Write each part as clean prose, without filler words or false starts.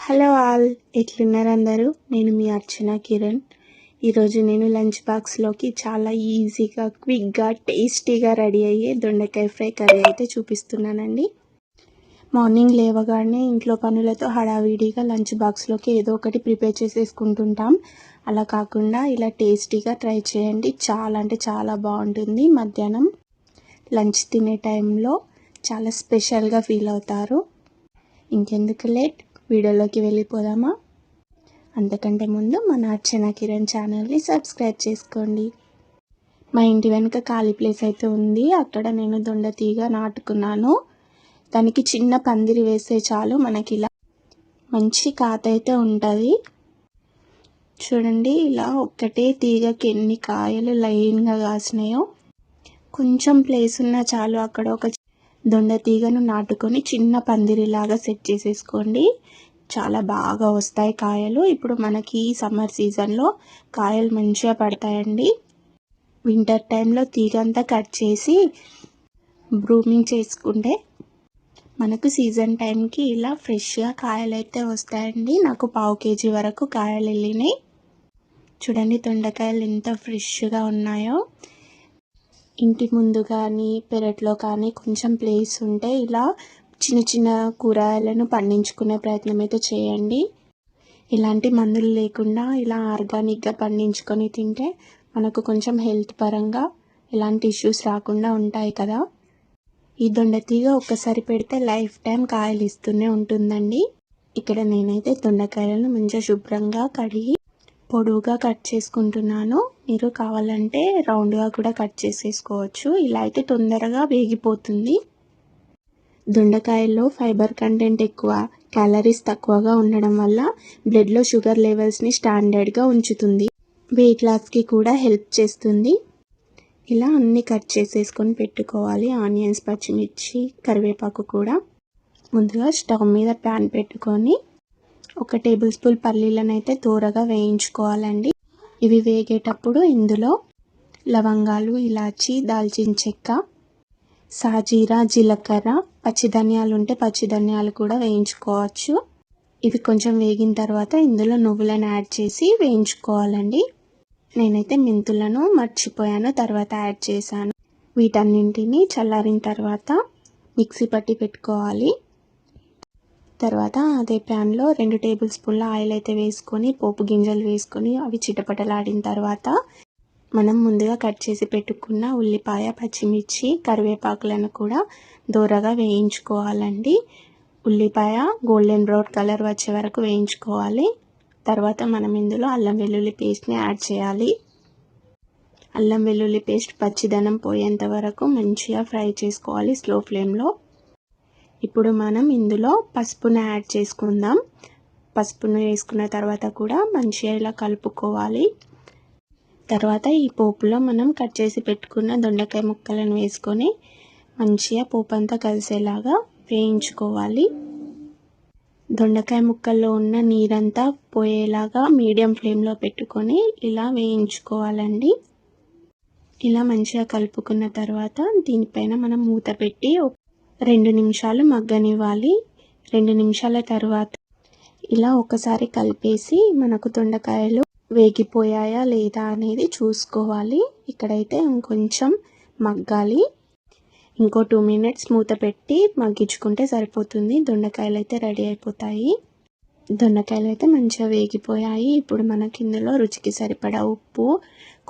Hello all, ఎట్లున్నారు అందరూ? నేను మీ అర్చన కిరణ్. ఈరోజు నేను లంచ్ బాక్స్లోకి చాలా ఈజీగా, క్విక్గా, టేస్టీగా రెడీ అయ్యే దొండకాయ ఫ్రై కర్రీ అయితే చూపిస్తున్నానండి. మార్నింగ్ లేవగానే ఇంట్లో పనులతో హడావిడిగా లంచ్ బాక్స్లోకి ఏదో ఒకటి ప్రిపేర్ చేసేసుకుంటుంటాం. అలా కాకుండా ఇలా టేస్టీగా ట్రై చేయండి. చాలా అంటే చాలా బాగుంటుంది. మధ్యాహ్నం లంచ్ తినే టైంలో చాలా స్పెషల్గా ఫీల్ అవుతారు. ఇంకెందుకు లేట్, వీడియోలోకి వెళ్ళిపోదామా? అంతకంటే ముందు మన అర్చన కిరణ్ ఛానల్ని సబ్స్క్రైబ్ చేసుకోండి. మా ఇంటి వెనుక ఖాళీ ప్లేస్ అయితే ఉంది. అక్కడ నేను దొండ తీగ నాటుకున్నాను. దానికి చిన్న పందిరి వేస్తే చాలు మనకి ఇలా మంచి కాత అయితే ఉంటుంది. చూడండి, ఇలా ఒక్కటే తీగకి ఎన్ని కాయలు లైన్గా కాసినాయో. కొంచెం ప్లేస్ ఉన్నా చాలు అక్కడ ఒక దొండ తీగను నాటుకొని చిన్న పందిరిలాగా సెట్ చేసేసుకోండి. చాలా బాగా వస్తాయి కాయలు. ఇప్పుడు మనకి సమ్మర్ సీజన్లో కాయలు మంచిగా పడతాయండి. వింటర్ టైంలో తీగ అంతా కట్ చేసి బ్రూమింగ్ చేసుకుంటే మనకు సీజన్ టైంకి ఇలా ఫ్రెష్గా కాయలు అయితే వస్తాయండి. నాకు 1/2 kg వరకు కాయలు వెళ్ళినాయి. చూడండి దొండకాయలు ఎంత ఫ్రెష్గా ఉన్నాయో. ఇంటి ముందు కానీ పెరట్లో కానీ కొంచెం ప్లేస్ ఉంటే ఇలా చిన్న చిన్న కూరగాయలను పండించుకునే ప్రయత్నం అయితే చేయండి. ఎలాంటి మందులు లేకుండా ఇలా ఆర్గానిక్గా పండించుకొని తింటే మనకు కొంచెం హెల్త్ పరంగా ఎలాంటి ఇష్యూస్ రాకుండా ఉంటాయి కదా. ఈ దొండ తీగ ఒక్కసారి పెడితే లైఫ్ టైం కాయలు ఇస్తూనే ఉంటుందండి. ఇక్కడ నేనైతే దొండకాయలను మంచిగా శుభ్రంగా కడిగి పొడవుగా కట్ చేసుకుంటున్నాను. మీరు కావాలంటే రౌండ్గా కూడా కట్ చేసేసుకోవచ్చు. ఇలా అయితే తొందరగా వేగిపోతుంది. దొండకాయల్లో ఫైబర్ కంటెంట్ ఎక్కువ, క్యాలరీస్ తక్కువగా ఉండడం వల్ల బ్లడ్లో షుగర్ లెవెల్స్ని స్టాండర్డ్గా ఉంచుతుంది. వెయిట్ లాస్కి కూడా హెల్ప్ చేస్తుంది. ఇలా అన్నీ కట్ చేసేసుకొని పెట్టుకోవాలి. ఆనియన్స్, పచ్చిమిర్చి, కరివేపాకు కూడా. ముందుగా స్టవ్ మీద ప్యాన్ పెట్టుకొని 1 టేబుల్ స్పూన్ పల్లీలను అయితే దూరగా వేయించుకోవాలండి. ఇవి వేగేటప్పుడు ఇందులో లవంగాలు, ఇలాచి, దాల్చిన చెక్క, సాజీరా, జీలకర్ర, పచ్చిధనియాలు ఉంటే పచ్చిధనియాలు కూడా వేయించుకోవచ్చు. ఇవి కొంచెం వేగిన తర్వాత ఇందులో నువ్వులను యాడ్ చేసి వేయించుకోవాలండి. నేనైతే మెంతులను మర్చిపోయాను, తర్వాత యాడ్ చేశాను. వీటన్నింటినీ చల్లారిన తర్వాత మిక్సీ పట్టి పెట్టుకోవాలి. తర్వాత అదే ప్యాన్లో 2 టేబుల్ స్పూన్ల ఆయిల్ అయితే వేసుకొని పోపు గింజలు వేసుకొని అవి చిటపటలాడిన తర్వాత మనం ముందుగా కట్ చేసి పెట్టుకున్న ఉల్లిపాయ, పచ్చిమిర్చి, కరివేపాకులను కూడా దూరగా వేయించుకోవాలండి. ఉల్లిపాయ గోల్డెన్ బ్రౌన్ కలర్ వచ్చే వరకు వేయించుకోవాలి. తర్వాత మనం ఇందులో అల్లం వెల్లుల్లి పేస్ట్ని యాడ్ చేయాలి. అల్లం వెల్లుల్లి పేస్ట్ పచ్చిదనం పోయేంత వరకు మంచిగా ఫ్రై చేసుకోవాలి స్లో ఫ్లేమ్లో. ఇప్పుడు మనం ఇందులో పసుపును యాడ్ చేసుకుందాం. పసుపును వేసుకున్న తర్వాత కూడా మంచిగా ఇలా కలుపుకోవాలి. తర్వాత ఈ పోపులో మనం కట్ చేసి పెట్టుకున్న దొండకాయ ముక్కలను వేసుకొని మంచిగా పోపు అంతా కలిసేలాగా వేయించుకోవాలి. దొండకాయ ముక్కల్లో ఉన్న నీరంతా పోయేలాగా మీడియం ఫ్లేమ్లో పెట్టుకొని ఇలా వేయించుకోవాలండి. ఇలా మంచిగా కలుపుకున్న తర్వాత దీనిపైన మనం మూత పెట్టి 2 నిమిషాలు మగ్గనివ్వాలి. 2 నిమిషాల తర్వాత ఇలా ఒకసారి కలిపేసి మనకు దొండకాయలు వేగిపోయాయా లేదా అనేది చూసుకోవాలి. ఇక్కడైతే ఇంకొంచెం మగ్గాలి. ఇంకో 2 మినిట్స్ మూత పెట్టి మగ్గించుకుంటే సరిపోతుంది. దొండకాయలు అయితే రెడీ అయిపోతాయి. దొండకాయలు అయితే మంచిగా వేగిపోయాయి. ఇప్పుడు మనకి ఇందులో రుచికి సరిపడా ఉప్పు,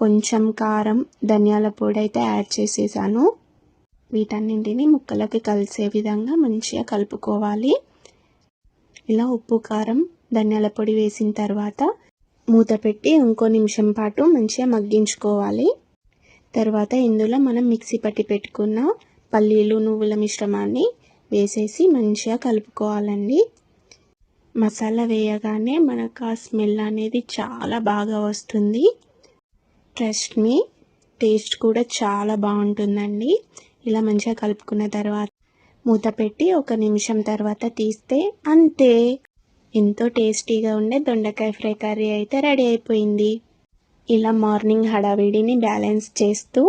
కొంచెం కారం, ధనియాల పొడి అయితే యాడ్ చేసేసాను. వీటన్నింటినీ ముక్కలకి కలిసే విధంగా మంచిగా కలుపుకోవాలి. ఇలా ఉప్పు, కారం, ధనియాల పొడి వేసిన తర్వాత మూత పెట్టి ఇంకో నిమిషం పాటు మంచిగా మగ్గించుకోవాలి. తర్వాత ఇందులో మనం మిక్సీ పట్టి పెట్టుకున్న పల్లీలు, నువ్వుల మిశ్రమాన్ని వేసేసి మంచిగా కలుపుకోవాలండి. మసాలా వేయగానే మనకు ఆ స్మెల్ అనేది చాలా బాగా వస్తుంది. ట్రస్ట్ మీ, టేస్ట్ కూడా చాలా బాగుంటుందండి. ఇలా మంచిగా కలుపుకున్న తర్వాత మూత పెట్టి 1 నిమిషం తర్వాత తీస్తే అంతే, ఎంతో టేస్టీగా ఉండే దొండకాయ ఫ్రై కర్రీ అయితే రెడీ అయిపోయింది. ఇలా మార్నింగ్ హడావిడిని బ్యాలెన్స్ చేస్తూ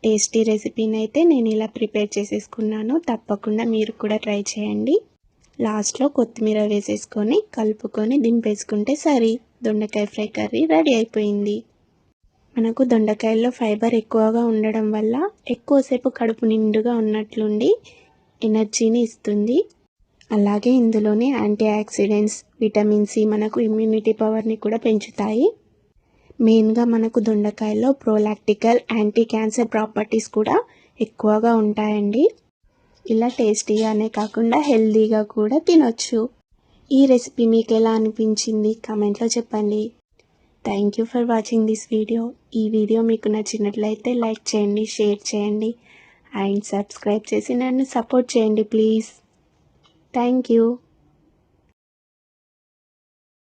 టేస్టీ రెసిపీని అయితే నేను ఇలా ప్రిపేర్ చేసేసుకున్నాను. తప్పకుండా మీరు కూడా ట్రై చేయండి. లాస్ట్లో కొత్తిమీర వేసేసుకొని కలుపుకొని దింపేసుకుంటే సరి, దొండకాయ ఫ్రై కర్రీ రెడీ అయిపోయింది. మనకు దొండకాయల్లో ఫైబర్ ఎక్కువగా ఉండడం వల్ల ఎక్కువసేపు కడుపు నిండుగా ఉన్నట్లుండి ఎనర్జీని ఇస్తుంది. అలాగే ఇందులోనే యాంటీ ఆక్సిడెంట్స్, విటమిన్ సి మనకు ఇమ్యూనిటీ పవర్ని కూడా పెంచుతాయి. మెయిన్గా మనకు దొండకాయల్లో ప్రోలాక్టికల్, యాంటీ క్యాన్సర్ ప్రాపర్టీస్ కూడా ఎక్కువగా ఉంటాయండి. ఇలా టేస్టీగానే కాకుండా హెల్తీగా కూడా తినొచ్చు. ఈ రెసిపీ మీకు ఎలా అనిపించింది కామెంట్లో చెప్పండి. Thank you for watching this video. ఈ వీడియో మీకు నచ్చినట్లయితే లైక్ చేయండి, షేర్ చేయండి అండ్ సబ్స్క్రైబ్ చేసి నన్ను సపోర్ట్ చేయండి ప్లీజ్. Thank you.